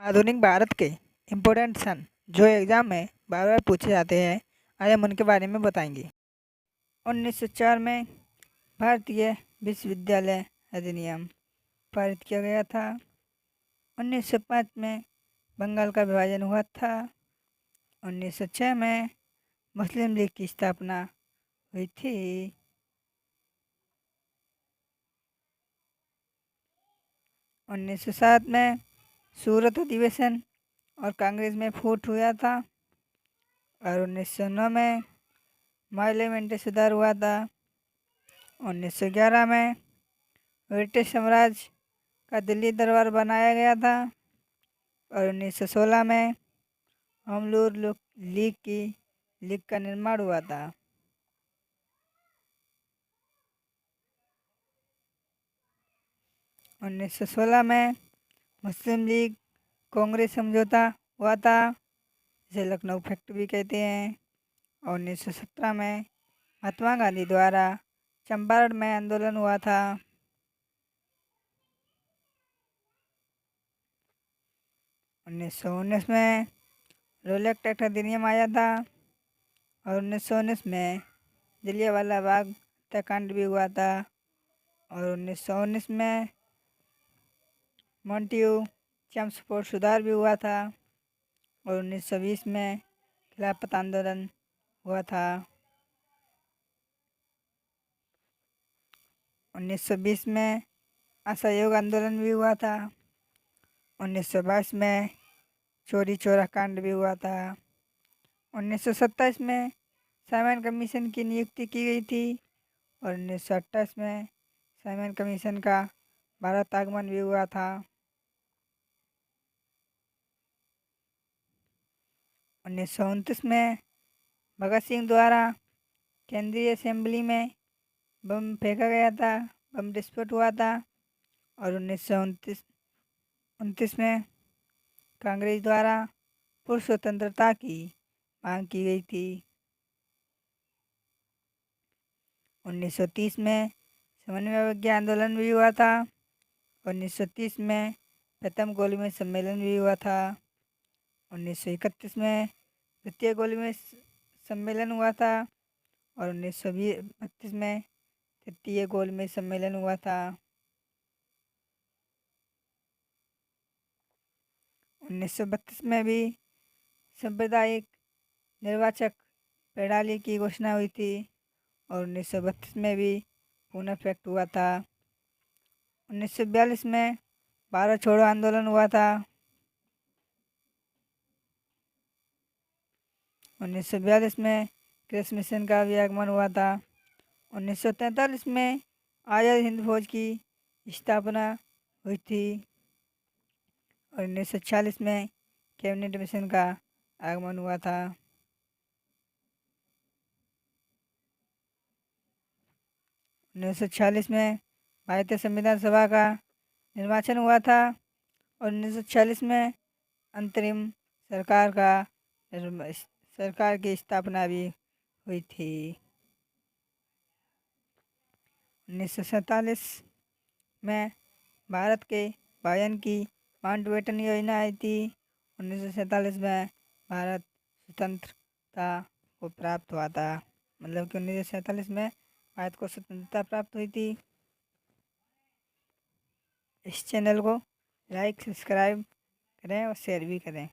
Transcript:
आधुनिक भारत के इम्पोर्टेंट सन जो एग्ज़ाम में बार बार पूछे जाते हैं, आज हम उनके बारे में बताएंगे। 1904 में भारतीय विश्वविद्यालय अधिनियम पारित किया गया था। 1905 में बंगाल का विभाजन हुआ था। 1906 में मुस्लिम लीग की स्थापना हुई थी। 1907 में सूरत अधिवेशन और कांग्रेस में फूट हुआ था। और 1909 में पार्लियामेंट्री सुधार हुआ था। 1911 में ब्रिटिश साम्राज्य का दिल्ली दरबार बनाया गया था। और 1916 में होम रूल लीग का निर्माण हुआ था। 1916 में मुस्लिम लीग कांग्रेस समझौता हुआ था, जिसे लखनऊ फैक्ट भी कहते हैं। और 1917 में महात्मा गांधी द्वारा चंपारण में आंदोलन हुआ था। 1919 में रोलेक्ट एक्ट अधिनियम आया था। और 1919 में जलियांवाला बाग हत्याकांड भी हुआ था। और 1919 में मॉन्टेग्यू चेम्सफोर्ड सुधार भी हुआ था। और 1920 में खिलाफत आंदोलन हुआ था। 1920 में असहयोग आंदोलन भी हुआ था। 1922 में चोरी चौरा कांड भी हुआ था। 1927 में साइमन कमीशन की नियुक्ति की गई थी। और 1928 में साइमन कमीशन का भारत आगमन भी हुआ था। 1929 में भगत सिंह द्वारा केंद्रीय असेंबली में बम फेंका गया था, बम विस्फोट हुआ था। और 1929 में कांग्रेस द्वारा पूर्ण स्वतंत्रता की मांग की गई थी। 1930 में समन्वय अवज्ञा आंदोलन भी हुआ था। 1930 में प्रथम गोलमेज सम्मेलन भी हुआ था। 1931 में द्वितीय गोलमेज सम्मेलन हुआ था। और 1932 में तृतीय गोलमेज सम्मेलन हुआ था। 1932 में भी सांप्रदायिक निर्वाचक प्रणाली की घोषणा हुई थी। और 1932 में भी पूना फैक्ट हुआ था। 1942 में भारत छोड़ो आंदोलन हुआ था। 1942 में कृष्ण मिशन का भी आगमन हुआ था। 1943 में आज़ाद हिंद फौज की स्थापना हुई थी। और 1946 में कैबिनेट मिशन का आगमन हुआ था। 1946 में भारतीय संविधान सभा का निर्वाचन हुआ था। और 1946 में अंतरिम सरकार की स्थापना भी हुई थी। 1947 में भारत के विभाजन की माउंटबेटन योजना आई थी। 1947 में भारत स्वतंत्रता को प्राप्त हुआ था, मतलब कि 1947 में भारत को स्वतंत्रता प्राप्त हुई थी। इस चैनल को लाइक सब्सक्राइब करें और शेयर भी करें।